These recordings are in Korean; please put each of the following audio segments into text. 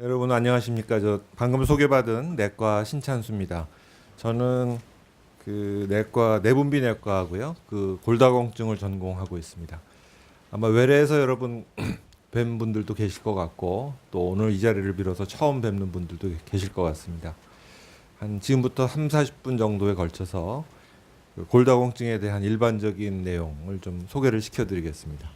여러분 안녕하십니까? 저 방금 소개받은 내과 신찬수입니다. 저는 그 내과 내분비 내과하고요. 그 골다공증을 전공하고 있습니다. 아마 외래에서 여러분 뵌 분들도 계실 것 같고 또 오늘 이 자리를 빌어서 처음 뵙는 분들도 계실 것 같습니다. 한 지금부터 3, 40분 정도에 걸쳐서 그 골다공증에 대한 일반적인 내용을 좀 소개를 시켜드리겠습니다.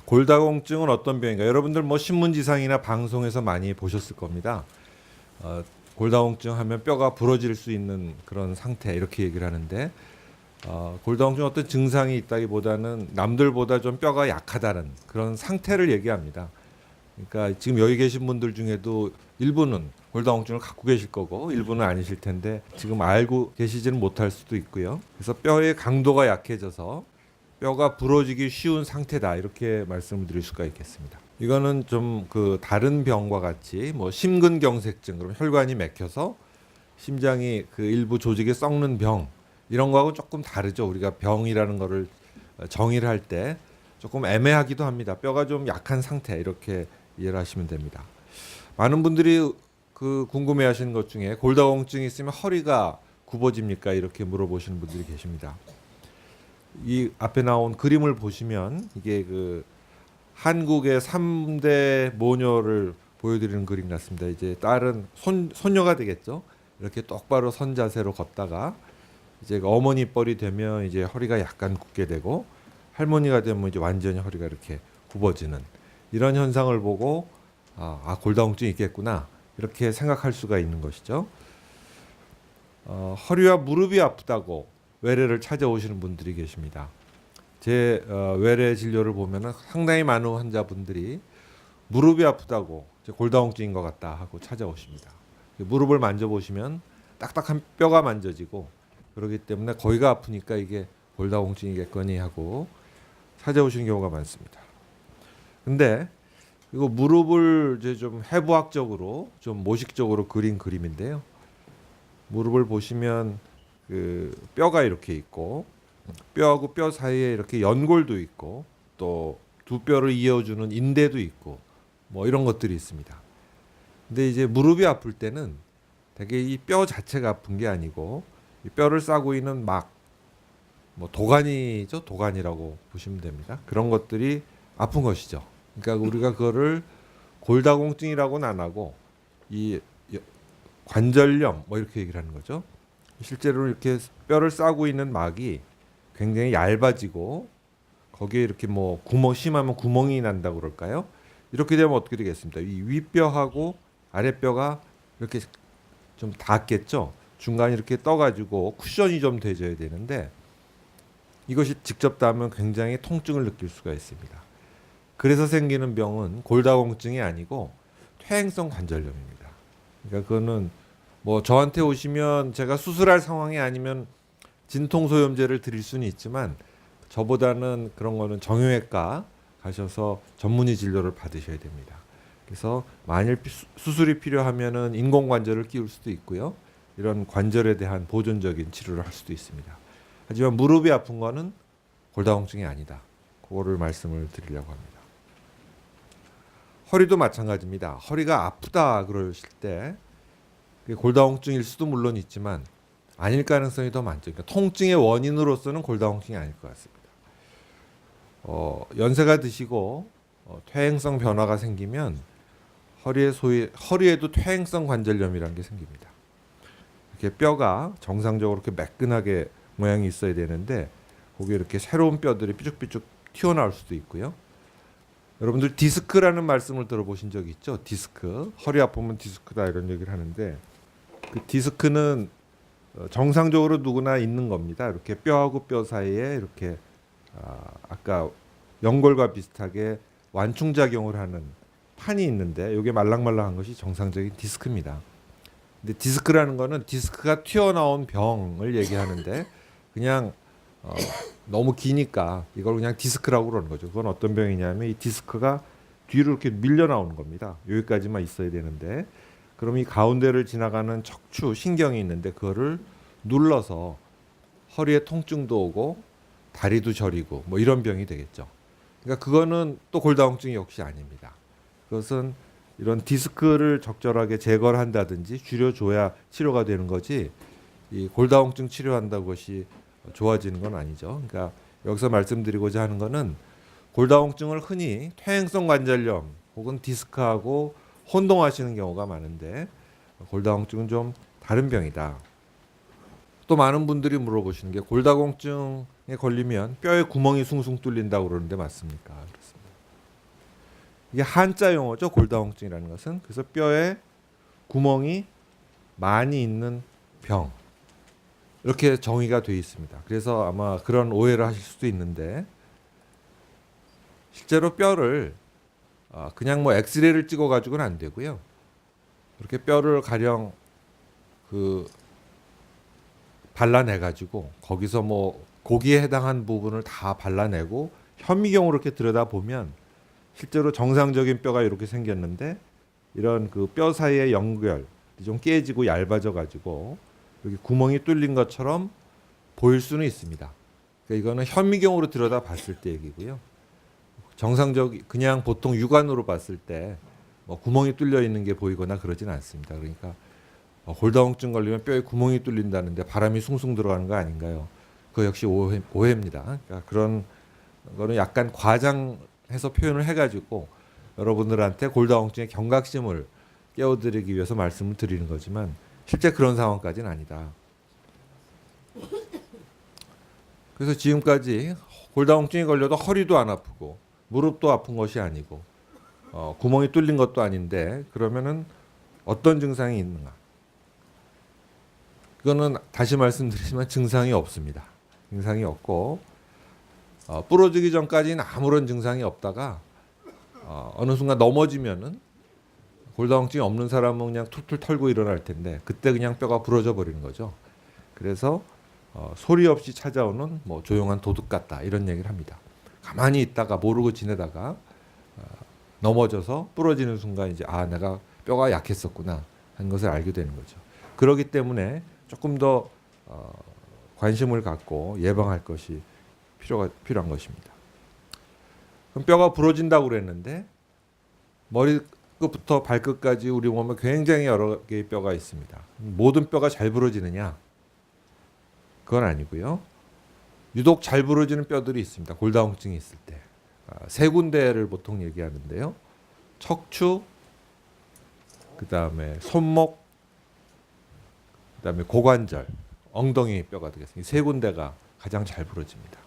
골다공증은 어떤 병인가? 여러분들 뭐 신문지상이나 방송에서 많이 보셨을 겁니다. 어, 골다공증 하면 뼈가 부러질 수 있는 그런 상태 이렇게 얘기를 하는데 골다공증 어떤 증상이 있다기보다는 남들보다 좀 뼈가 약하다는 그런 상태를 얘기합니다. 그러니까 지금 여기 계신 분들 중에도 일부는 골다공증을 갖고 계실 거고 일부는 아니실 텐데 지금 알고 계시지는 못할 수도 있고요. 그래서 뼈의 강도가 약해져서 뼈가 부러지기 쉬운 상태다 이렇게 말씀을 드릴 수가 있겠습니다. 이거는 좀 그 다른 병과 같이 뭐 심근경색증 그럼 혈관이 막혀서 심장이 그 일부 조직이 썩는 병 이런 거하고 조금 다르죠. 우리가 병이라는 거를 정의를 할 때 조금 애매하기도 합니다. 뼈가 좀 약한 상태 이렇게 이해를 하시면 됩니다. 많은 분들이 그 궁금해하시는 것 중에 골다공증이 있으면 허리가 굽어집니까 이렇게 물어보시는 분들이 계십니다. 이 앞에 나온 그림을 보시면 이게 그 한국의 3대 모녀를 보여드리는 그림 같습니다. 이제 딸은 손녀가 되겠죠. 이렇게 똑바로 선 자세로 걷다가 이제 어머니 뻘이 되면 이제 허리가 약간 굽게 되고 할머니가 되면 이제 완전히 허리가 이렇게 굽어지는 이런 현상을 보고 골다공증이 있겠구나 이렇게 생각할 수가 있는 것이죠. 허리와 무릎이 아프다고 외래를 찾아오시는 분들이 계십니다. 제 외래 진료를 보면은 상당히 많은 환자분들이 무릎이 아프다고 골다공증인 것 같다 하고 찾아오십니다. 무릎을 만져보시면 딱딱한 뼈가 만져지고 그렇기 때문에 거기가 아프니까 이게 골다공증이겠거니 하고 찾아오시는 경우가 많습니다. 근데 이거 무릎을 이제 좀 해부학적으로 좀 모식적으로 그린 그림인데요. 무릎을 보시면 그 뼈가 이렇게 있고 뼈하고 뼈 사이에 이렇게 연골도 있고 또 두 뼈를 이어주는 인대도 있고 뭐 이런 것들이 있습니다. 근데 이제 무릎이 아플 때는 되게 이 뼈 자체가 아픈 게 아니고 이 뼈를 싸고 있는 막 뭐 도가니죠, 도가니라고 보시면 됩니다. 그런 것들이 아픈 것이죠. 그러니까 우리가 그거를 골다공증이라고는 안 하고 이 관절염 뭐 이렇게 얘기를 하는 거죠. 실제로 이렇게 뼈를 싸고 있는 막이 굉장히 얇아지고 거기에 이렇게 뭐 구멍 심하면 구멍이 난다고 그럴까요? 이렇게 되면 어떻게 되겠습니까? 이 윗뼈하고 아랫뼈가 이렇게 좀 닿겠죠. 중간이 이렇게 떠가지고 쿠션이 좀 돼줘야 되는데 이것이 직접 닿으면 굉장히 통증을 느낄 수가 있습니다. 그래서 생기는 병은 골다공증이 아니고 퇴행성 관절염입니다. 그러니까 그거는 뭐 저한테 오시면 제가 수술할 상황이 아니면 진통소염제를 드릴 수는 있지만 저보다는 그런 거는 정형외과 가셔서 전문의 진료를 받으셔야 됩니다. 그래서 만일 수술이 필요하면은 인공관절을 끼울 수도 있고요. 이런 관절에 대한 보존적인 치료를 할 수도 있습니다. 하지만 무릎이 아픈 거는 골다공증이 아니다. 그거를 말씀을 드리려고 합니다. 허리도 마찬가지입니다. 허리가 아프다 그러실 때 골다공증일 수도 물론 있지만 아닐 가능성이 더 많죠. 그러니까 통증의 원인으로서는 골다공증이 아닐 것 같습니다. 연세가 드시고 퇴행성 변화가 생기면 허리에도 퇴행성 관절염이라는 게 생깁니다. 이렇게 뼈가 정상적으로 이렇게 매끈하게 모양이 있어야 되는데 거기에 이렇게 새로운 뼈들이 삐죽삐죽 튀어나올 수도 있고요. 여러분들 디스크라는 말씀을 들어보신 적 있죠? 디스크. 허리 아프면 디스크다 이런 얘기를 하는데 그 디스크는 정상적으로 누구나 있는 겁니다. 이렇게 뼈하고 뼈 사이에 이렇게 아까 연골과 비슷하게 완충작용을 하는 판이 있는데 이게 말랑말랑한 것이 정상적인 디스크입니다. 근데 디스크라는 거는 디스크가 튀어나온 병을 얘기하는데 그냥 너무 기니까 이걸 그냥 디스크라고 그러는 거죠. 그건 어떤 병이냐면 이 디스크가 뒤로 이렇게 밀려 나오는 겁니다. 여기까지만 있어야 되는데 그럼 이 가운데를 지나가는 척추 신경이 있는데 그거를 눌러서 허리에 통증도 오고 다리도 저리고 뭐 이런 병이 되겠죠. 그러니까 그거는 또 골다공증이 역시 아닙니다. 그것은 이런 디스크를 적절하게 제거를 한다든지 줄여줘야 치료가 되는 거지 이 골다공증 치료한다고 것이 좋아지는 건 아니죠. 그러니까 여기서 말씀드리고자 하는 거는 골다공증을 흔히 퇴행성 관절염 혹은 디스크하고 혼동하시는 경우가 많은데 골다공증은 좀 다른 병이다. 또 많은 분들이 물어보시는 게 골다공증에 걸리면 뼈에 구멍이 숭숭 뚫린다고 그러는데 맞습니까? 그렇습니다. 이게 한자 용어죠. 골다공증이라는 것은. 그래서 뼈에 구멍이 많이 있는 병. 이렇게 정의가 되어 있습니다. 그래서 아마 그런 오해를 하실 수도 있는데 실제로 뼈를 그냥 뭐 엑스레이를 찍어 가지고는 안 되고요. 이렇게 뼈를 가령 발라내 가지고 거기서 뭐 고기에 해당한 부분을 다 발라내고 현미경으로 이렇게 들여다 보면 실제로 정상적인 뼈가 이렇게 생겼는데 이런 그 뼈 사이의 연결이 좀 깨지고 얇아져 가지고 여기 구멍이 뚫린 것처럼 보일 수는 있습니다. 그러니까 이거는 현미경으로 들여다 봤을 때 얘기고요. 정상적 그냥 보통 육안으로 봤을 때 뭐 구멍이 뚫려 있는 게 보이거나 그러진 않습니다. 그러니까 골다공증 걸리면 뼈에 구멍이 뚫린다는데 바람이 숭숭 들어가는 거 아닌가요? 그거 역시 오해입니다. 그러니까 그런 거는 약간 과장해서 표현을 해가지고 여러분들한테 골다공증의 경각심을 깨워드리기 위해서 말씀을 드리는 거지만 실제 그런 상황까지는 아니다. 그래서 지금까지 골다공증에 걸려도 허리도 안 아프고 무릎도 아픈 것이 아니고 구멍이 뚫린 것도 아닌데 그러면은 어떤 증상이 있는가? 이거는 다시 말씀드리지만 증상이 없습니다. 증상이 없고 부러지기 전까지는 아무런 증상이 없다가 어느 순간 넘어지면은 골다공증이 없는 사람은 그냥 툴툴 털고 일어날 텐데 그때 그냥 뼈가 부러져 버리는 거죠. 그래서 소리 없이 찾아오는 뭐 조용한 도둑 같다 이런 얘기를 합니다. 가만히 있다가 모르고 지내다가 넘어져서 부러지는 순간 이제 내가 뼈가 약했었구나 하는 것을 알게 되는 거죠. 그렇기 때문에 조금 더 관심을 갖고 예방할 것이 필요한 것입니다. 그럼 뼈가 부러진다고 그랬는데 머리끝부터 발끝까지 우리 몸에 굉장히 여러 개의 뼈가 있습니다. 모든 뼈가 잘 부러지느냐? 그건 아니고요. 유독 잘 부러지는 뼈들이 있습니다. 골다공증이 있을 때. 세 군데를 보통 얘기하는데요. 척추, 그다음에 손목, 그다음에 고관절, 엉덩이 뼈가 되겠습니다. 세 군데가 가장 잘 부러집니다.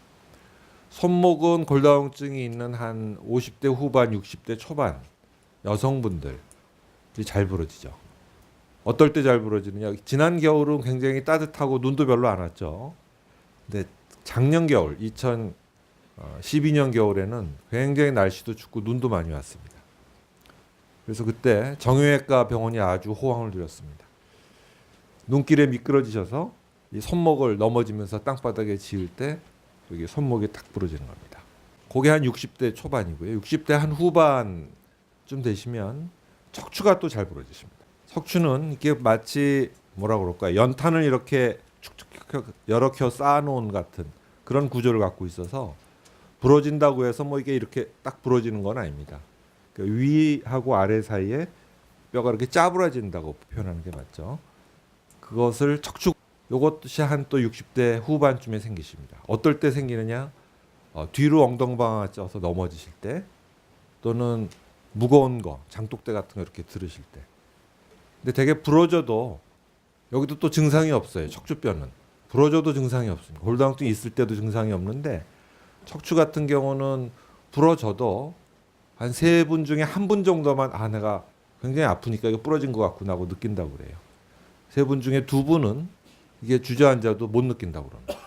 손목은 골다공증이 있는 한 50대 후반, 60대 초반 여성분들이 잘 부러지죠. 어떨 때 잘 부러지느냐? 지난 겨울은 굉장히 따뜻하고 눈도 별로 안 왔죠. 근데 작년 겨울, 2012년 겨울에는 굉장히 날씨도 춥고 눈도 많이 왔습니다. 그래서 그때 정형외과 병원이 아주 호황을 누렸습니다. 눈길에 미끄러지셔서 이 손목을 넘어지면서 땅바닥에 지을 때 여기 손목이 탁 부러지는 겁니다. 그게 한 60대 초반이고요. 60대 한 후반쯤 되시면 척추가 또 잘 부러지십니다. 척추는 이게 마치 뭐라 그럴까요? 연탄을 이렇게 축축 여러 켜 쌓아놓은 같은 그런 구조를 갖고 있어서 부러진다고 해서 뭐 이게 이렇게 딱 부러지는 건 아닙니다. 그러니까 위하고 아래 사이에 뼈가 이렇게 짜부러진다고 표현하는 게 맞죠. 그것을 척추 요것이 한 또 60대 후반쯤에 생기십니다. 어떨 때 생기느냐? 뒤로 엉덩방아 쪄서 넘어지실 때 또는 무거운 거 장독대 같은 거 이렇게 들으실 때. 근데 되게 부러져도 여기도 또 증상이 없어요. 척추뼈는 부러져도 증상이 없습니다. 골다공증이 있을 때도 증상이 없는데 척추 같은 경우는 부러져도 한 3분 중에 1분 정도만 내가 굉장히 아프니까 이거 부러진 것 같구나 하고 느낀다고 그래요. 3분 중에 2분은 이게 주저앉아도 못 느낀다고 그럽니다.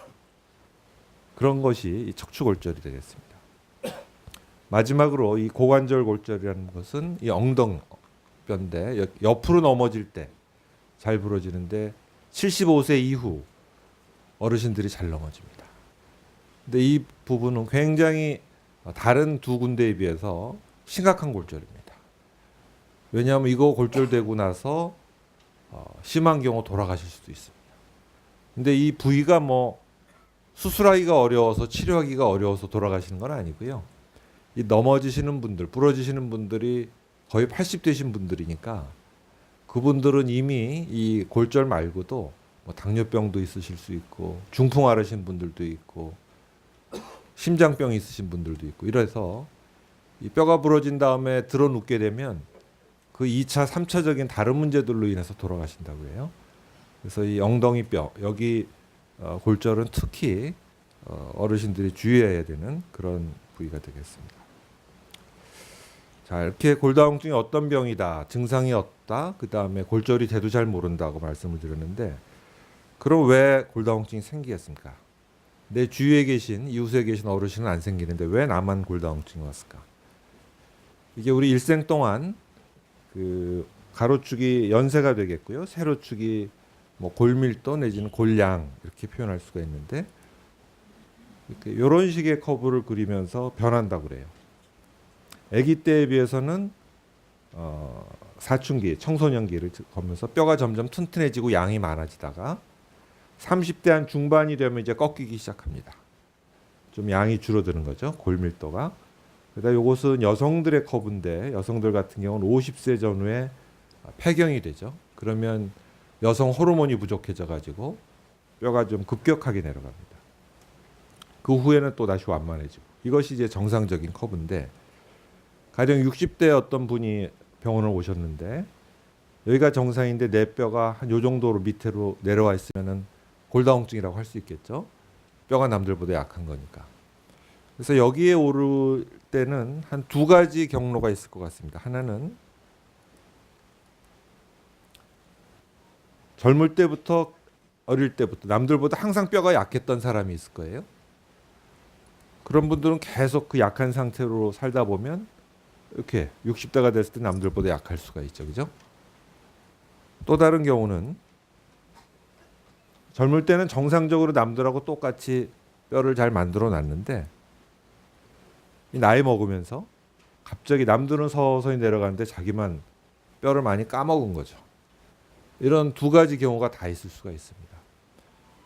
그런 것이 이 척추골절이 되겠습니다. 마지막으로 이 고관절 골절이라는 것은 이 엉덩뼈인데 옆으로 넘어질 때 잘 부러지는데 75세 이후 어르신들이 잘 넘어집니다. 근데 이 부분은 굉장히 다른 두 군데에 비해서 심각한 골절입니다. 왜냐하면 이거 골절되고 나서 심한 경우 돌아가실 수도 있습니다. 근데 이 부위가 뭐 수술하기가 어려워서 치료하기가 어려워서 돌아가시는 건 아니고요. 이 넘어지시는 분들, 부러지시는 분들이 거의 80 되신 분들이니까 그분들은 이미 이 골절 말고도 뭐 당뇨병도 있으실 수 있고 중풍 앓으신 분들도 있고 심장병 있으신 분들도 있고 이래서 이 뼈가 부러진 다음에 들어 눕게 되면 그 2차, 3차적인 다른 문제들로 인해서 돌아가신다고 해요. 그래서 이 엉덩이 뼈 여기 골절은 특히 어르신들이 주의해야 되는 그런 부위가 되겠습니다. 자, 이렇게 골다공증이 어떤 병이다, 증상이 없다, 그 다음에 골절이 돼도 잘 모른다고 말씀을 드렸는데, 그럼 왜 골다공증이 생기겠습니까? 내 주위에 계신, 이웃에 계신 어르신은 안 생기는데 왜 나만 골다공증이 왔을까? 이게 우리 일생 동안 그 가로축이 연세가 되겠고요, 세로축이 뭐 골밀도 내지는 골량 이렇게 표현할 수가 있는데, 이런 식의 커브를 그리면서 변한다고 그래요. 아기 때에 비해서는 사춘기, 청소년기를 거면서 뼈가 점점 튼튼해지고 양이 많아지다가 30대 한 중반이 되면 이제 꺾이기 시작합니다. 좀 양이 줄어드는 거죠. 골밀도가. 그다음 이것은 여성들의 커브인데 여성들 같은 경우는 50세 전후에 폐경이 되죠. 그러면 여성 호르몬이 부족해져 가지고 뼈가 좀 급격하게 내려갑니다. 그 후에는 또 다시 완만해지고 이것이 이제 정상적인 커브인데 가령 60대 어떤 분이 병원을 오셨는데 여기가 정상인데 내 뼈가 한 요 정도로 밑으로 내려와 있으면은 골다공증이라고 할 수 있겠죠. 뼈가 남들보다 약한 거니까. 그래서 여기에 오를 때는 한 두 가지 경로가 있을 것 같습니다. 하나는 젊을 때부터 어릴 때부터 남들보다 항상 뼈가 약했던 사람이 있을 거예요. 그런 분들은 계속 그 약한 상태로 살다 보면 이렇게 60대가 됐을 때 남들보다 약할 수가 있죠. 그죠? 또 다른 경우는 젊을 때는 정상적으로 남들하고 똑같이 뼈를 잘 만들어 놨는데 이 나이 먹으면서 갑자기 남들은 서서히 내려가는데 자기만 뼈를 많이 까먹은 거죠. 이런 두 가지 경우가 다 있을 수가 있습니다.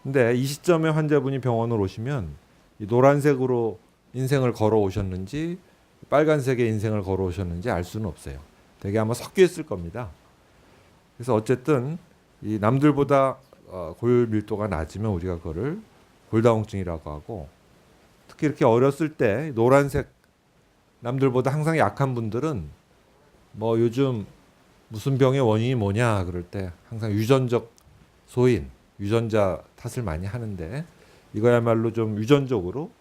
근데 이 시점에 환자분이 병원을 오시면 이 노란색으로 인생을 걸어 오셨는지 빨간색의 인생을 걸어 오셨는지 알 수는 없어요. 되게 아마 섞여 있을 겁니다. 그래서 어쨌든 이 남들보다 골 밀도가 낮으면 우리가 그거를 골다공증이라고 하고, 특히 이렇게 어렸을 때 노란색 남들보다 항상 약한 분들은 뭐 요즘 무슨 병의 원인이 뭐냐 그럴 때 항상 유전적 소인, 유전자 탓을 많이 하는데 이거야말로 좀 유전적으로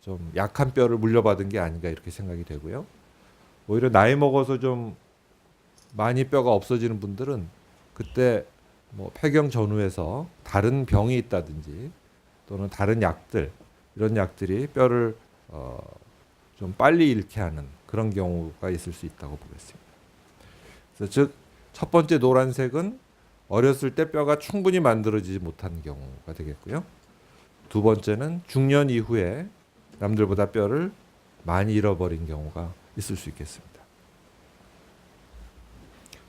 좀 약한 뼈를 물려받은 게 아닌가 이렇게 생각이 되고요. 오히려 나이 먹어서 좀 많이 뼈가 없어지는 분들은 그때 뭐 폐경 전후에서 다른 병이 있다든지 또는 다른 약들, 이런 약들이 뼈를 좀 빨리 잃게 하는 그런 경우가 있을 수 있다고 보겠습니다. 그래서 즉 첫 번째 노란색은 어렸을 때 뼈가 충분히 만들어지지 못한 경우가 되겠고요. 두 번째는 중년 이후에 남들보다 뼈를 많이 잃어버린 경우가 있을 수 있겠습니다.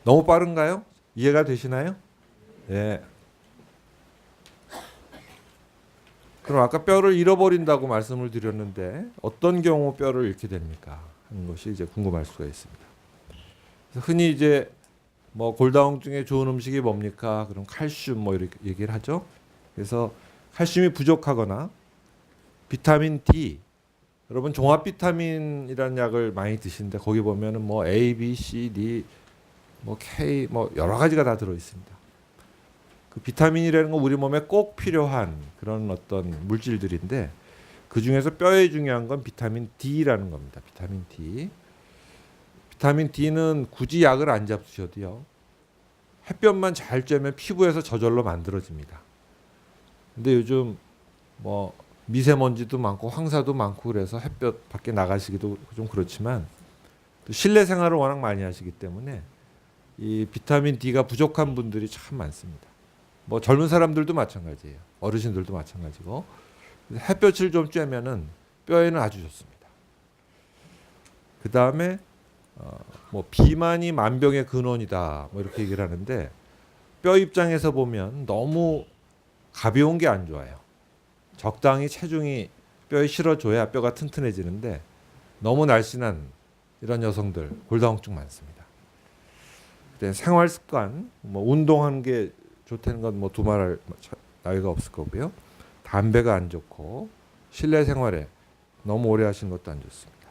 너무 빠른가요? 이해가 되시나요? 예. 그럼 아까 뼈를 잃어버린다고 말씀을 드렸는데 어떤 경우 뼈를 잃게 됩니까? 하는 것이 이제 궁금할 수가 있습니다. 그래서 흔히 이제 뭐 골다공증에 좋은 음식이 뭡니까? 그럼 칼슘 뭐 이렇게 얘기를 하죠. 그래서 칼슘이 부족하거나 비타민 D, 여러분 종합 비타민이라는 약을 많이 드시는데 거기 보면은 뭐 A, B, C, D, 뭐 K, 뭐 여러 가지가 다 들어 있습니다. 그 비타민이라는 건 우리 몸에 꼭 필요한 그런 어떤 물질들인데 그 중에서 뼈에 중요한 건 비타민 D라는 겁니다. 비타민 D. 비타민 D는 굳이 약을 안 잡수셔도요. 햇볕만 잘 쬐면 피부에서 저절로 만들어집니다. 근데 요즘 뭐 미세먼지도 많고 황사도 많고 그래서 햇볕 밖에 나가시기도 좀 그렇지만 또 실내 생활을 워낙 많이 하시기 때문에 이 비타민 D가 부족한 분들이 참 많습니다. 뭐 젊은 사람들도 마찬가지예요. 어르신들도 마찬가지고 햇볕을 좀 쬐면은 뼈에는 아주 좋습니다. 그 다음에 뭐 비만이 만병의 근원이다 뭐 이렇게 얘기를 하는데 뼈 입장에서 보면 너무 가벼운 게 안 좋아요. 적당히 체중이 뼈에 실어줘야 뼈가 튼튼해지는데 너무 날씬한 이런 여성들 골다공증 많습니다. 때 생활 습관, 뭐 운동하는 게 좋다는 건 뭐 두말할 나위가 없을 거고요. 담배가 안 좋고 실내 생활에 너무 오래 하시는 것도 안 좋습니다.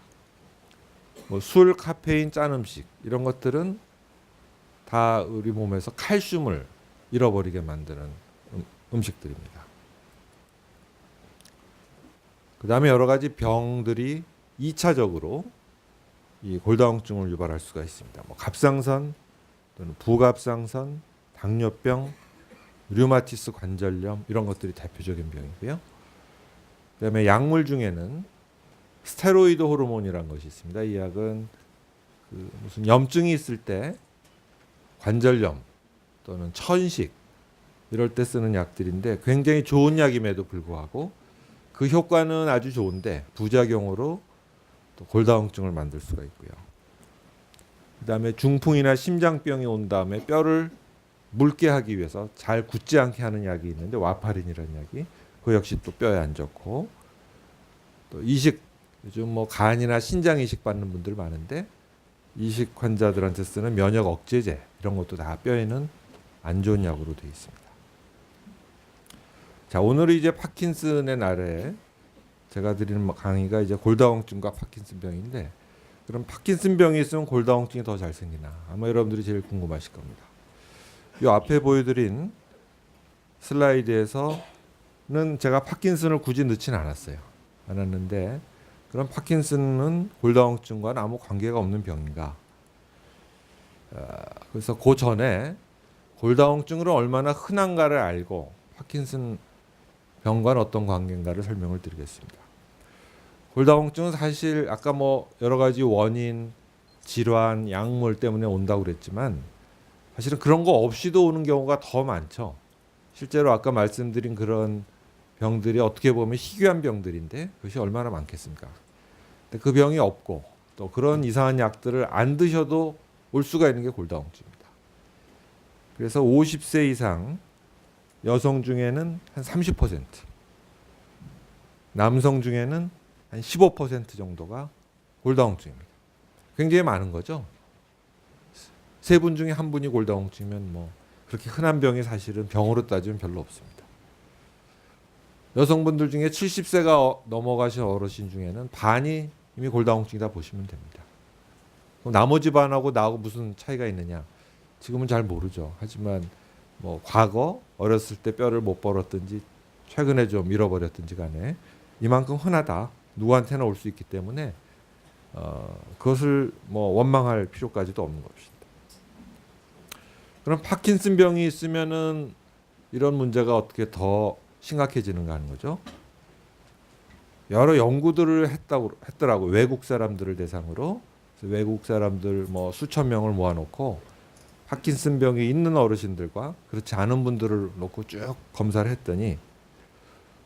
뭐 술, 카페인, 짠 음식 이런 것들은 다 우리 몸에서 칼슘을 잃어버리게 만드는 음식들입니다. 그 다음에 여러 가지 병들이 2차적으로 이 골다공증을 유발할 수가 있습니다. 뭐 갑상선 또는 부갑상선, 당뇨병, 류마티스 관절염 이런 것들이 대표적인 병이고요. 그다음에 약물 중에는 스테로이드 호르몬이라는 것이 있습니다. 이 약은 그 무슨 염증이 있을 때 관절염 또는 천식 이럴 때 쓰는 약들인데 굉장히 좋은 약임에도 불구하고 그 효과는 아주 좋은데 부작용으로 또 골다공증을 만들 수가 있고요. 그다음에 중풍이나 심장병이 온 다음에 뼈를 묽게 하기 위해서 잘 굳지 않게 하는 약이 있는데 와파린이라는 약이 그 역시 또 뼈에 안 좋고 또 이식 요즘 뭐 간이나 신장 이식 받는 분들 많은데 이식 환자들한테 쓰는 면역 억제제 이런 것도 다 뼈에는 안 좋은 약으로 되어 있습니다. 자, 오늘은 이제 파킨슨의 날에 제가 드리는 강의가 이제 골다공증과 파킨슨병인데 그럼 파킨슨병이 있으면 골다공증이 더 잘 생기나? 아마 여러분들이 제일 궁금하실 겁니다. 이 앞에 보여드린 슬라이드에서는 제가 파킨슨을 굳이 넣지는 않았는데 그럼 파킨슨은 골다공증과는 아무 관계가 없는 병인가? 그래서 그 전에 골다공증은 얼마나 흔한가를 알고 파킨슨 병과는 어떤 관계인가를 설명을 드리겠습니다. 골다공증은 사실 아까 뭐 여러 가지 원인, 질환, 약물 때문에 온다고 그랬지만 사실은 그런 거 없이도 오는 경우가 더 많죠. 실제로 아까 말씀드린 그런 병들이 어떻게 보면 희귀한 병들인데 그것이 얼마나 많겠습니까? 근데 그 병이 없고 또 그런 이상한 약들을 안 드셔도 올 수가 있는 게 골다공증입니다. 그래서 50세 이상 여성 중에는 한 30%, 남성 중에는 한 15% 정도가 골다공증입니다. 굉장히 많은 거죠. 세 분 중에 한 분이 골다공증이면 뭐 그렇게 흔한 병이 사실은 병으로 따지면 별로 없습니다. 여성분들 중에 70세가 넘어가신 어르신 중에는 반이 이미 골다공증이다 보시면 됩니다. 그럼 나머지 반하고 나하고 무슨 차이가 있느냐? 지금은 잘 모르죠. 하지만 뭐 과거 어렸을 때 뼈를 못 벌었든지 최근에 좀 잃어버렸든지 간에 이만큼 흔하다. 누구한테나 올 수 있기 때문에 그것을 뭐 원망할 필요까지도 없는 것입니다. 그럼 파킨슨병이 있으면은 이런 문제가 어떻게 더 심각해지는가 하는 거죠. 여러 연구들을 했더라고 외국 사람들을 대상으로 그래서 외국 사람들 뭐 수천 명을 모아놓고 파킨슨병이 있는 어르신들과 그렇지 않은 분들을 놓고 쭉 검사를 했더니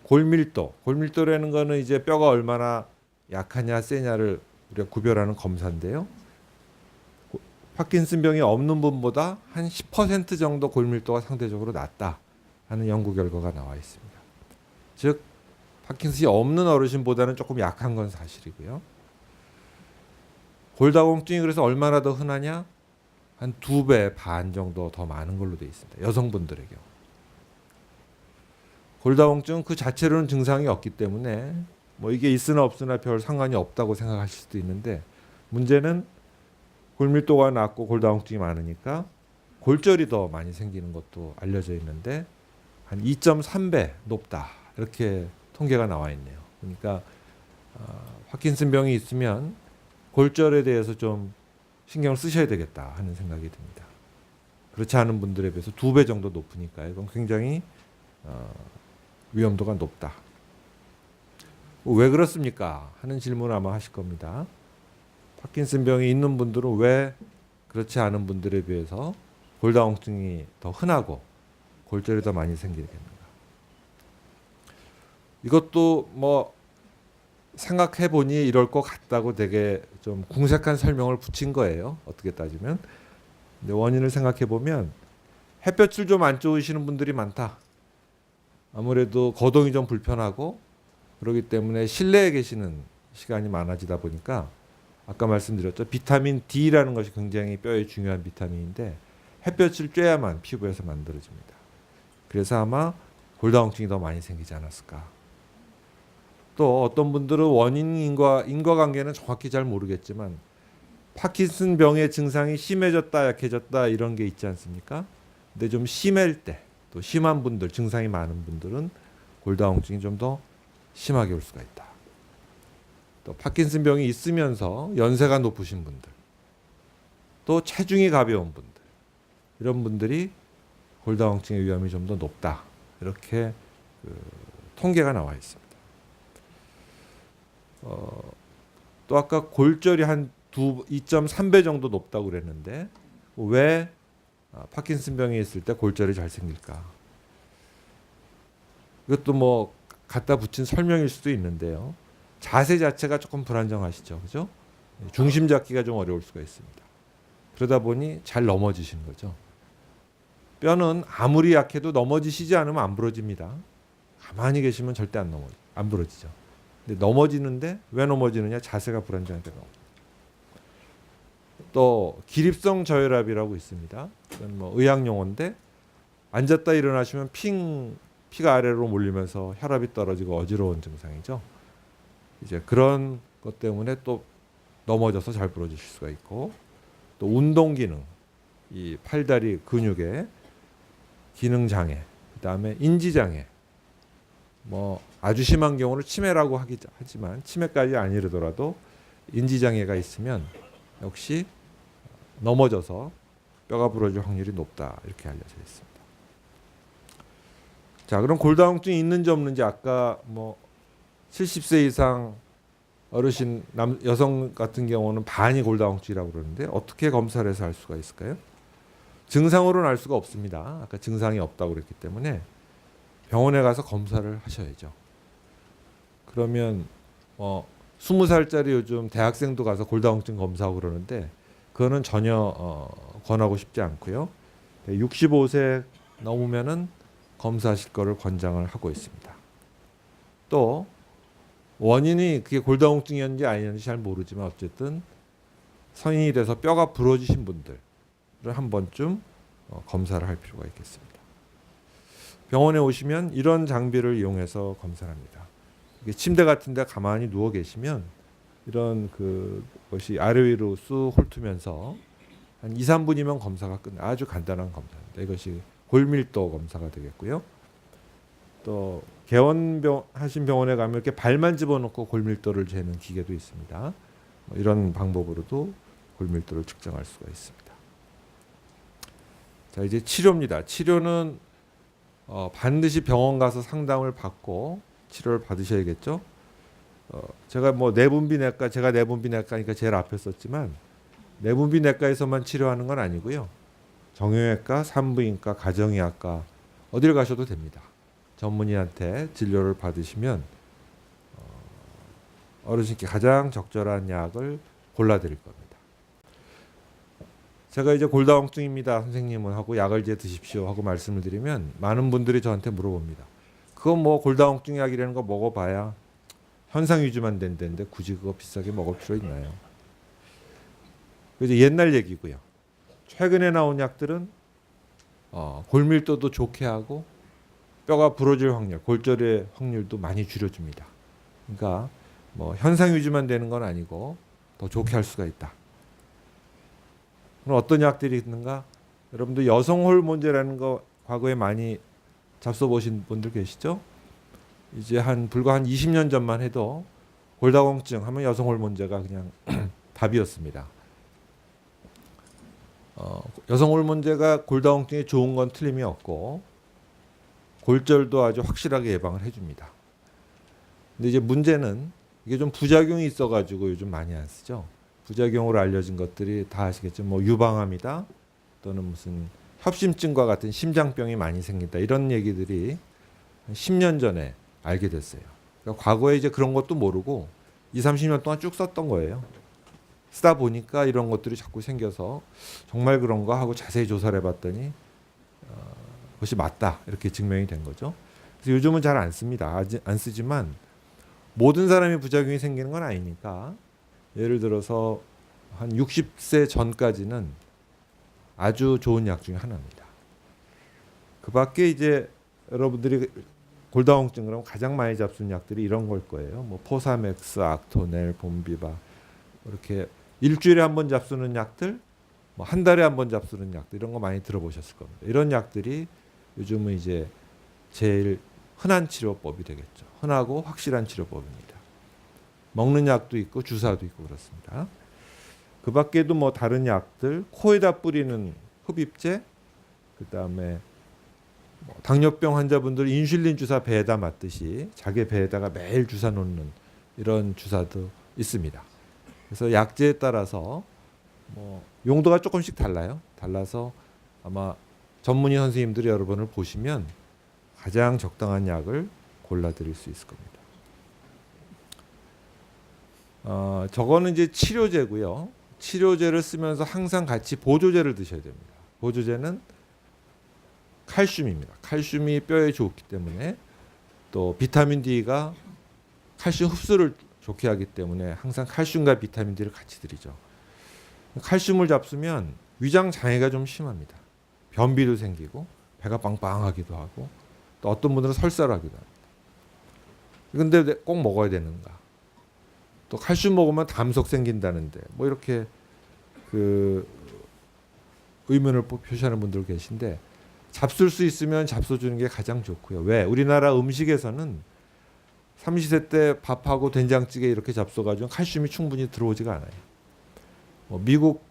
골밀도라는 거는 이제 뼈가 얼마나 약하냐 세냐를 우리가 구별하는 검사인데요. 파킨슨병이 없는 분보다 한 10% 정도 골밀도가 상대적으로 낮다 하는 연구 결과가 나와 있습니다. 즉 파킨슨이 없는 어르신보다는 조금 약한 건 사실이고요. 골다공증이 그래서 얼마나 더 흔하냐? 한 2배 반 정도 더 많은 걸로 되어 있습니다. 여성분들의 경우. 골다공증은 그 자체로는 증상이 없기 때문에 뭐 이게 있으나 없으나 별 상관이 없다고 생각하실 수도 있는데 문제는 골밀도가 낮고 골다공증이 많으니까 골절이 더 많이 생기는 것도 알려져 있는데 한 2.3배 높다 이렇게 통계가 나와 있네요. 그러니까 파킨슨병이 있으면 골절에 대해서 좀 신경을 쓰셔야 되겠다 하는 생각이 듭니다. 그렇지 않은 분들에 비해서 2배 정도 높으니까 이건 굉장히 위험도가 높다. 왜 그렇습니까? 하는 질문 아마 하실 겁니다. 파킨슨병이 있는 분들은 왜 그렇지 않은 분들에 비해서 골다공증이 더 흔하고 골절이 더 많이 생기겠는가? 이것도 뭐 생각해 보니 이럴 것 같다고 되게 좀 궁색한 설명을 붙인 거예요. 어떻게 따지면. 근데 원인을 생각해 보면 햇볕을 좀 안 좋으시는 분들이 많다. 아무래도 거동이 좀 불편하고 그렇기 때문에 실내에 계시는 시간이 많아지다 보니까 아까 말씀드렸죠. 비타민 D라는 것이 굉장히 뼈에 중요한 비타민인데 햇볕을 쬐야만 피부에서 만들어집니다. 그래서 아마 골다공증이 더 많이 생기지 않았을까. 또 어떤 분들은 인과관계는 정확히 잘 모르겠지만 파킨슨 병의 증상이 심해졌다 약해졌다 이런 게 있지 않습니까? 근데 좀 심할 때, 또 심한 분들, 증상이 많은 분들은 골다공증이 좀 더 심하게 올 수가 있다. 또 파킨슨 병이 있으면서 연세가 높으신 분들, 또 체중이 가벼운 분들, 이런 분들이 골다공증의 위험이 좀 더 높다. 이렇게 통계가 나와 있습니다. 또 아까 골절이 한 2.3배 정도 높다고 그랬는데 왜 파킨슨병이 있을 때 골절이 잘 생길까? 이것도 뭐 갖다 붙인 설명일 수도 있는데요. 자세 자체가 조금 불안정하시죠, 그죠? 중심 잡기가 좀 어려울 수가 있습니다. 그러다 보니 잘 넘어지시는 거죠. 뼈는 아무리 약해도 넘어지시지 않으면 안 부러집니다. 가만히 계시면 절대 안 부러지죠. 근데 넘어지는데 왜 넘어지느냐? 자세가 불안정하게 넘어집니다. 또 기립성 저혈압이라고 있습니다. 이건 뭐 의학 용어인데 앉았다 일어나시면 피가 아래로 몰리면서 혈압이 떨어지고 어지러운 증상이죠. 이제 그런 것 때문에 또 넘어져서 잘 부러지실 수가 있고, 또 운동 기능, 이 팔다리 근육의 기능 장애, 그다음에 인지 장애, 뭐 아주 심한 경우는 치매라고 하지만 치매까지 아니더라도 인지 장애가 있으면 역시 넘어져서 뼈가 부러질 확률이 높다 이렇게 알려져 있습니다. 자, 그럼 골다공증이 있는지 없는지 아까 뭐 70세 이상 어르신 여성 같은 경우는 반이 골다공증이라고 그러는데 어떻게 검사를 해서 알 수가 있을까요? 증상으로는 알 수가 없습니다. 아까 증상이 없다고 그랬기 때문에 병원에 가서 검사를 하셔야죠. 그러면 20살짜리 요즘 대학생도 가서 골다공증 검사하고 그러는데 그거는 전혀 권하고 싶지 않고요. 65세 넘으면은 검사하실 거를 권장을 하고 있습니다. 또 원인이 그게 골다공증이었는지 아니었는지 잘 모르지만 어쨌든 성인이 돼서 뼈가 부러지신 분들을 한 번쯤 검사를 할 필요가 있겠습니다. 병원에 오시면 이런 장비를 이용해서 검사를 합니다. 침대 같은 데 가만히 누워 계시면 이런 것이 아래 위로 쑥 훑으면서 한 2, 3분이면 검사가 끝나. 아주 간단한 검사입니다. 이것이 골밀도 검사가 되겠고요. 또 개원하신 병원에 가면 이렇게 발만 집어넣고 골밀도를 재는 기계도 있습니다. 이런 방법으로도 골밀도를 측정할 수가 있습니다. 자, 이제 치료입니다. 치료는 반드시 병원 가서 상담을 받고 치료를 받으셔야겠죠. 제가 제가 내분비내과니까 제일 앞에 썼지만 내분비내과에서만 치료하는 건 아니고요. 정형외과, 산부인과, 가정의학과 어딜 가셔도 됩니다. 전문의한테 진료를 받으시면 어르신께 가장 적절한 약을 골라드릴 겁니다. 제가 이제 골다공증입니다, 선생님은 하고 약을 이제 드십시오 하고 말씀을 드리면 많은 분들이 저한테 물어봅니다. 그건 뭐 골다공증 약이라는 거 먹어봐야 현상 유지만 된다는데 굳이 그거 비싸게 먹을 필요 있나요? 이제 옛날 얘기고요. 최근에 나온 약들은 골밀도도 좋게 하고 뼈가 부러질 확률, 골절의 확률도 많이 줄여줍니다. 그러니까 뭐 현상 유지만 되는 건 아니고 더 좋게 할 수가 있다. 그럼 어떤 약들이 있는가? 여러분들 여성 호르몬제라는 거 과거에 많이 잡숴보신 분들 계시죠? 이제 불과 한 20년 전만 해도 골다공증 하면 여성 호르몬제가 그냥 답이었습니다. 여성 호르몬제가 골다공증에 좋은 건 틀림이 없고 골절도 아주 확실하게 예방을 해줍니다. 근데 이제 문제는 이게 좀 부작용이 있어가지고 요즘 많이 안 쓰죠. 부작용으로 알려진 것들이 다 아시겠죠. 뭐 유방암이다 또는 무슨 협심증과 같은 심장병이 많이 생긴다 이런 얘기들이 한 10년 전에 알게 됐어요. 그러니까 과거에 이제 그런 것도 모르고 20, 30년 동안 쭉 썼던 거예요. 쓰다 보니까 이런 것들이 자꾸 생겨서 정말 그런가 하고 자세히 조사를 해봤더니 그것이 맞다 이렇게 증명이 된 거죠. 그래서 요즘은 잘 안 씁니다. 안 쓰지만 모든 사람이 부작용이 생기는 건 아니니까 예를 들어서 한 60세 전까지는 아주 좋은 약 중에 하나입니다. 그 밖에 이제 여러분들이 골다공증 그러면 가장 많이 잡수는 약들이 이런 걸 거예요. 뭐 포사맥스, 악토넬, 봄비바 이렇게 일주일에 한 번 잡수는 약들, 뭐 한 달에 한 번 잡수는 약들 이런 거 많이 들어보셨을 겁니다. 이런 약들이 요즘은 이제 제일 흔한 치료법이 되겠죠. 흔하고 확실한 치료법입니다. 먹는 약도 있고 주사도 있고 그렇습니다. 그 밖에도 뭐 다른 약들, 코에다 뿌리는 흡입제, 그 다음에 당뇨병 환자분들 인슐린 주사 배에다 맞듯이 자기 배에다가 매일 주사 놓는 이런 주사도 있습니다. 그래서 약제에 따라서 뭐 용도가 조금씩 달라요. 달라서 아마 전문의 선생님들이 여러분을 보시면 가장 적당한 약을 골라드릴 수 있을 겁니다. 저거는 이제 치료제고요. 치료제를 쓰면서 항상 같이 보조제를 드셔야 됩니다. 보조제는 칼슘입니다. 칼슘이 뼈에 좋기 때문에 또 비타민 D가 칼슘 흡수를 좋게 하기 때문에 항상 칼슘과 비타민 D를 같이 드리죠. 칼슘을 잡수면 위장 장애가 좀 심합니다. 변비도 생기고 배가 빵빵하기도 하고 또 어떤 분들은 설사를 하기도 합니다. 근데 꼭 먹어야 되는가? 또 칼슘 먹으면 담석 생긴다는데 뭐 이렇게 그 의문을 표시하는 분들 계신데 잡술 수 있으면 잡숴주는 게 가장 좋고요. 왜? 우리나라 음식에서는 삼시세때 밥하고 된장찌개 이렇게 잡숴가지고 칼슘이 충분히 들어오지가 않아요. 미국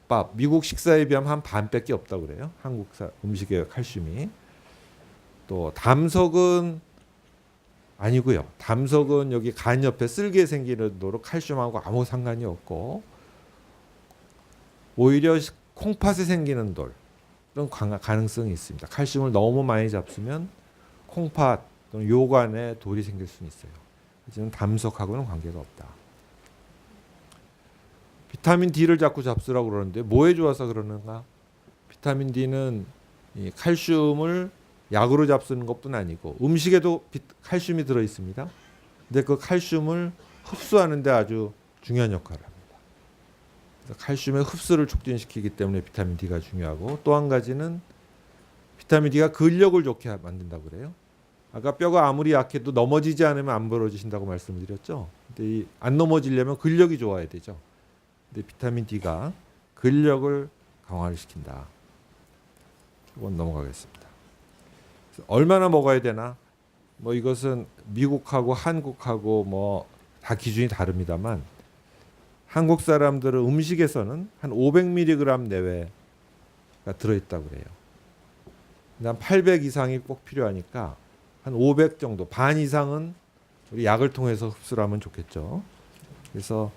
밥, 미국 식사에 비하면 한 반밖에 없다고 그래요. 한국 음식의 칼슘이. 또 담석은 아니고요. 담석은 여기 간 옆에 쓸개 생기는 도로 칼슘하고 아무 상관이 없고 오히려 콩팥에 생기는 돌 이런 가능성이 있습니다. 칼슘을 너무 많이 잡수면 콩팥 또는 요관에 돌이 생길 수는 있어요. 하지만 담석하고는 관계가 없다. 비타민 D를 자꾸 잡수라고 그러는데 뭐에 좋아서 그러는가? 비타민 D는 이 칼슘을 약으로 잡수는 것뿐 아니고 음식에도 칼슘이 들어 있습니다. 근데 그 칼슘을 흡수하는 데 아주 중요한 역할을 합니다. 그래서 칼슘의 흡수를 촉진시키기 때문에 비타민 D가 중요하고 또 한 가지는 비타민 D가 근력을 좋게 만든다고 그래요. 아까 뼈가 아무리 약해도 넘어지지 않으면 안 부러지신다고 말씀을 드렸죠. 근데 안 넘어지려면 근력이 좋아야 되죠. 근데 비타민 D가 근력을 강화를 시킨다. 이건 넘어가겠습니다. 얼마나 먹어야 되나? 뭐 이것은 미국하고 한국하고 뭐 다 기준이 다릅니다만 한국 사람들은 음식에서는 한 500mg 내외가 들어있다고 그래요. 한 800 이상이 꼭 필요하니까 한 500 정도, 반 이상은 우리 약을 통해서 흡수를 하면 좋겠죠. 그래서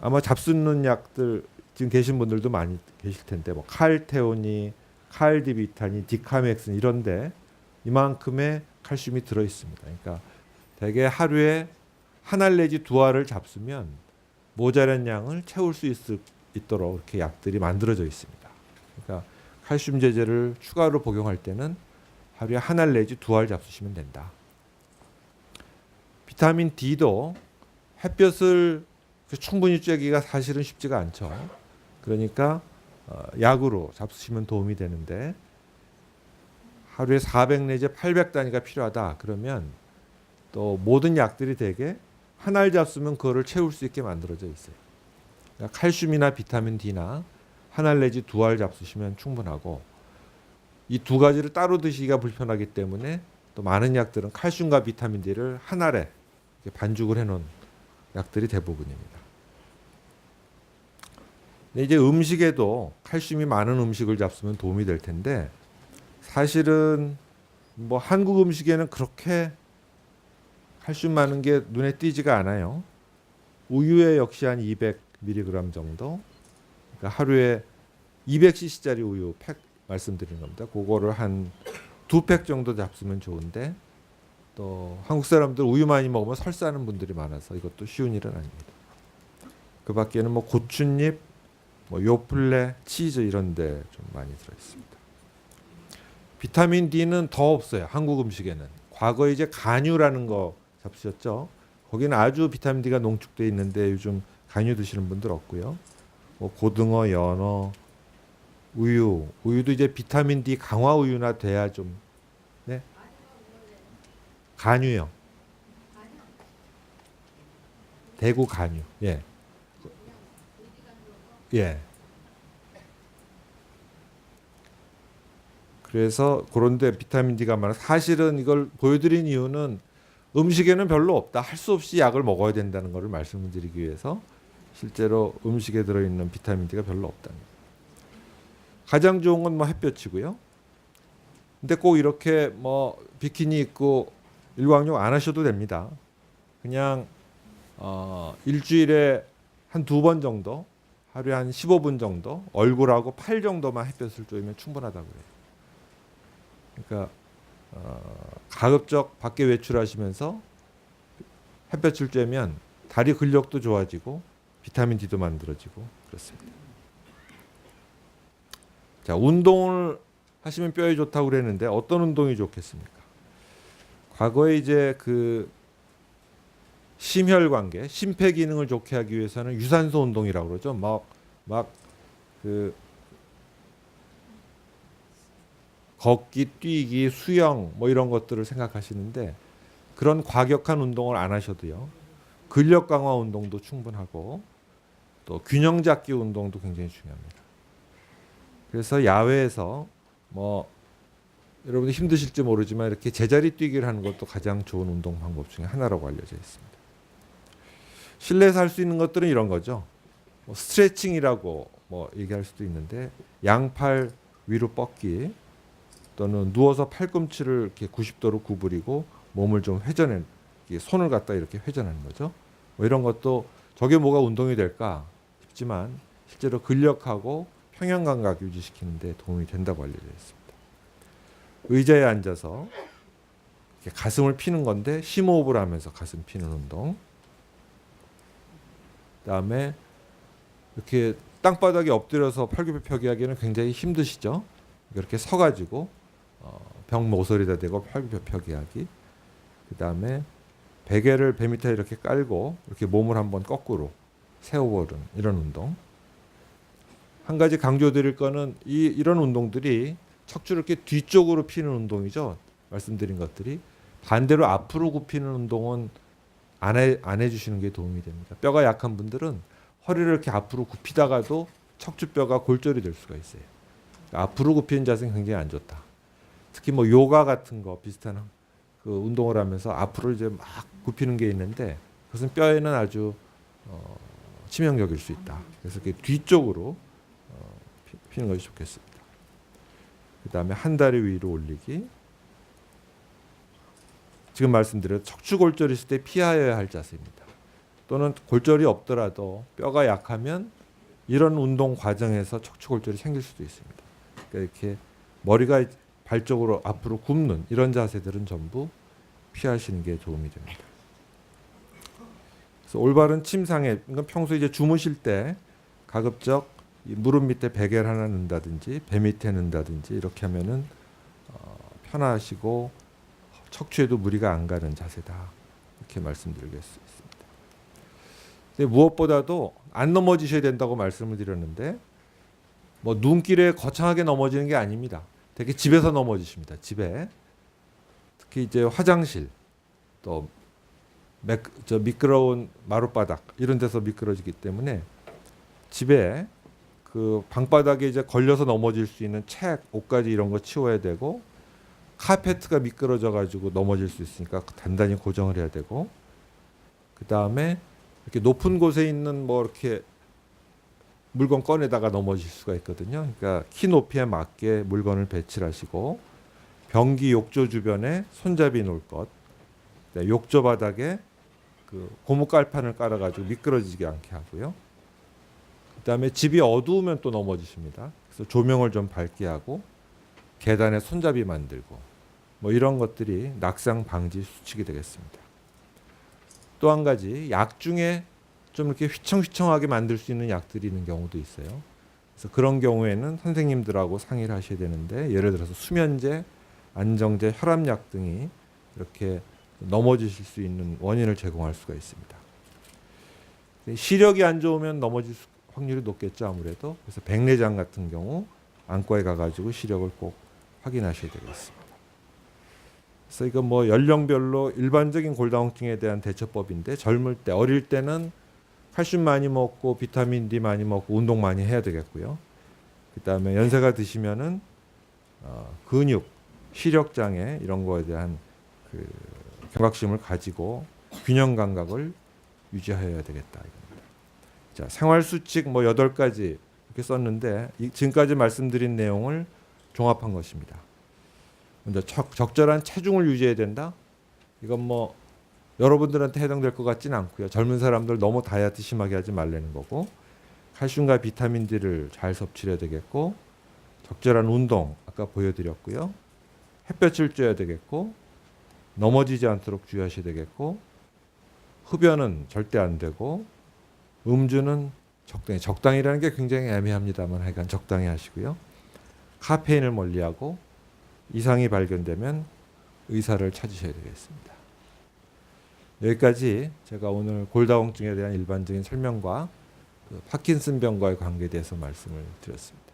아마 잡수는 약들 지금 계신 분들도 많이 계실 텐데 뭐 칼테오니, 칼디비타니, 디카맥슨 이런데 이만큼의 칼슘이 들어 있습니다. 그러니까 대개 하루에 한 알 내지 두 알을 잡수면 모자란 양을 채울 수 있도록 이렇게 약들이 만들어져 있습니다. 그러니까 칼슘 제제를 추가로 복용할 때는 하루에 한 알 내지 두 알 잡수시면 된다. 비타민 D도 햇볕을 충분히 쬐기가 사실은 쉽지가 않죠. 그러니까 약으로 잡수시면 도움이 되는데 하루에 400 내지 800 단위가 필요하다. 그러면 또 모든 약들이 대개 한 알 잡수면 그거를 채울 수 있게 만들어져 있어요. 그러니까 칼슘이나 비타민 D나 한 알 내지 두 알 잡수시면 충분하고 이 두 가지를 따로 드시기가 불편하기 때문에 또 많은 약들은 칼슘과 비타민 D를 한 알에 반죽을 해놓은 약들이 대부분입니다. 근데 이제 음식에도 칼슘이 많은 음식을 잡수면 도움이 될 텐데 사실은 뭐 한국 음식에는 그렇게 칼슘 많은 게 눈에 띄지가 않아요. 우유에 역시 한 200mg 정도. 그러니까 하루에 200cc짜리 우유 팩 말씀드리는 겁니다. 그거를 한 2팩 정도 잡수면 좋은데 또 한국 사람들 우유 많이 먹으면 설사하는 분들이 많아서 이것도 쉬운 일은 아닙니다. 그 밖에는 뭐 고추잎, 뭐 요플레, 치즈 이런 데 좀 많이 들어 있습니다. 비타민 D는 더 없어요. 한국 음식에는. 과거에 이제 간유라는 거 잡수셨죠? 거기는 아주 비타민 D가 농축되어 있는데 요즘 간유 드시는 분들 없고요. 뭐 고등어, 연어, 우유도 이제 비타민 D 강화 우유나 돼야 좀, 네? 간유요. 대구 간유. 예. 예. 그래서 그런데 비타민 D가 많아. 사실은 이걸 보여드린 이유는 음식에는 별로 없다. 할 수 없이 약을 먹어야 된다는 것을 말씀드리기 위해서 실제로 음식에 들어있는 비타민 D가 별로 없다는 거예요. 가장 좋은 건 뭐 햇볕이고요. 근데 꼭 이렇게 뭐 비키니 입고 일광욕 안 하셔도 됩니다. 그냥 일주일에 한 2번 정도, 하루에 한 15분 정도, 얼굴하고 팔 정도만 햇볕을 쬐면 충분하다고 해요. 그러니까 가급적 밖에 외출하시면서 햇볕을 쬐면 다리 근력도 좋아지고 비타민 D도 만들어지고 그렇습니다. 자, 운동을 하시면 뼈에 좋다고 그랬는데 어떤 운동이 좋겠습니까? 과거에 이제 그 심혈관계, 심폐기능을 좋게 하기 위해서는 유산소 운동이라고 그러죠. 막 그 걷기, 뛰기, 수영 뭐 이런 것들을 생각하시는데 그런 과격한 운동을 안 하셔도요. 근력 강화 운동도 충분하고 또 균형 잡기 운동도 굉장히 중요합니다. 그래서 야외에서 뭐 여러분들 힘드실지 모르지만 이렇게 제자리 뛰기를 하는 것도 가장 좋은 운동 방법 중에 하나라고 알려져 있습니다. 실내에서 할 수 있는 것들은 이런 거죠. 뭐 스트레칭이라고 뭐 얘기할 수도 있는데 양팔 위로 뻗기 또는 누워서 팔꿈치를 이렇게 90도로 구부리고 몸을 좀 회전해 손을 갖다 이렇게 회전하는 거죠. 뭐 이런 것도 저게 뭐가 운동이 될까 싶지만 실제로 근력하고 평형 감각 유지시키는 데 도움이 된다고 알려져 있습니다. 의자에 앉아서 이렇게 가슴을 피는 건데 심호흡을 하면서 가슴 피는 운동. 그다음에 이렇게 땅바닥에 엎드려서 팔굽혀펴기 하기는 굉장히 힘드시죠. 이렇게 서가지고 벽 모서리에다 대고 팔굽혀펴기 하기. 그다음에 베개를 배 밑에 이렇게 깔고 이렇게 몸을 한번 거꾸로 세워보는 이런 운동. 한 가지 강조드릴 거는 이런 운동들이 척추를 이렇게 뒤쪽으로 피는 운동이죠. 말씀드린 것들이. 반대로 앞으로 굽히는 운동은 안 해주시는 게 도움이 됩니다. 뼈가 약한 분들은 허리를 이렇게 앞으로 굽히다가도 척추뼈가 골절이 될 수가 있어요. 앞으로 굽히는 자세는 굉장히 안 좋다. 특히 뭐 요가 같은 거 비슷한 그 운동을 하면서 앞으로 이제 막 굽히는 게 있는데 그것은 뼈에는 아주 치명적일 수 있다. 그래서 이렇게 뒤쪽으로 피는 것이 좋겠습니다. 그 다음에 한 다리 위로 올리기. 지금 말씀드린 척추골절이 있을 때 피하여야 할 자세입니다. 또는 골절이 없더라도 뼈가 약하면 이런 운동 과정에서 척추골절이 생길 수도 있습니다. 그러니까 이렇게 머리가 발 쪽으로 앞으로 굽는 이런 자세들은 전부 피하시는 게 도움이 됩니다. 그래서 올바른 침상에, 그러니까 평소 이제 주무실 때 가급적 이 무릎 밑에 베개를 하나 넣는다든지 배 밑에 넣는다든지 이렇게 하면은 편하시고 척추에도 무리가 안 가는 자세다. 이렇게 말씀드리겠습니다. 근데 무엇보다도 안 넘어지셔야 된다고 말씀을 드렸는데 뭐 눈길에 거창하게 넘어지는 게 아닙니다. 되게 집에서 넘어지십니다. 집에. 특히 이제 화장실 또 미끄러운 마룻바닥 이런 데서 미끄러지기 때문에 집에 그 방바닥에 이제 걸려서 넘어질 수 있는 책, 옷가지 이런 거 치워야 되고 카페트가 미끄러져 가지고 넘어질 수 있으니까 단단히 고정을 해야 되고 그 다음에 이렇게 높은 곳에 있는 뭐 이렇게 물건 꺼내다가 넘어질 수가 있거든요. 그러니까 키 높이에 맞게 물건을 배치를 하시고 변기 욕조 주변에 손잡이 놓을 것, 욕조 바닥에 그 고무 깔판을 깔아가지고 미끄러지지 않게 하고요. 그다음에 집이 어두우면 또 넘어지십니다. 그래서 조명을 좀 밝게 하고 계단에 손잡이 만들고 뭐 이런 것들이 낙상 방지 수칙이 되겠습니다. 또 한 가지 약 중에 좀 이렇게 휘청휘청하게 만들 수 있는 약들이 있는 경우도 있어요. 그래서 그런 경우에는 선생님들하고 상의를 하셔야 되는데 예를 들어서 수면제, 안정제, 혈압약 등이 이렇게 넘어지실 수 있는 원인을 제공할 수가 있습니다. 시력이 안 좋으면 넘어질 확률이 높겠죠 아무래도. 그래서 백내장 같은 경우 안과에 가가지고 시력을 꼭 확인하셔야 되겠습니다. 그래서 이거 뭐 연령별로 일반적인 골다공증에 대한 대처법인데 젊을 때 어릴 때는 칼슘 많이 먹고 비타민 D 많이 먹고 운동 많이 해야 되겠고요. 그다음에 연세가 드시면은 근육, 시력 장애 이런 거에 대한 그 경각심을 가지고 균형 감각을 유지해야 되겠다 이겁니다. 자, 생활 수칙 뭐 8가지 이렇게 썼는데 지금까지 말씀드린 내용을 종합한 것입니다. 먼저 적절한 체중을 유지해야 된다. 이건 뭐 여러분들한테 해당될 것 같지는 않고요. 젊은 사람들 너무 다이어트 심하게 하지 말라는 거고, 칼슘과 비타민 D를 잘 섭취해야 되겠고, 적절한 운동 아까 보여드렸고요. 햇볕을 쬐야 되겠고, 넘어지지 않도록 주의하셔야 되겠고, 흡연은 절대 안 되고, 음주는 적당히라는 게 굉장히 애매합니다만 하여간 적당히 하시고요. 카페인을 멀리하고 이상이 발견되면 의사를 찾으셔야 되겠습니다. 여기까지 제가 오늘 골다공증에 대한 일반적인 설명과 파킨슨병과의 관계에 대해서 말씀을 드렸습니다.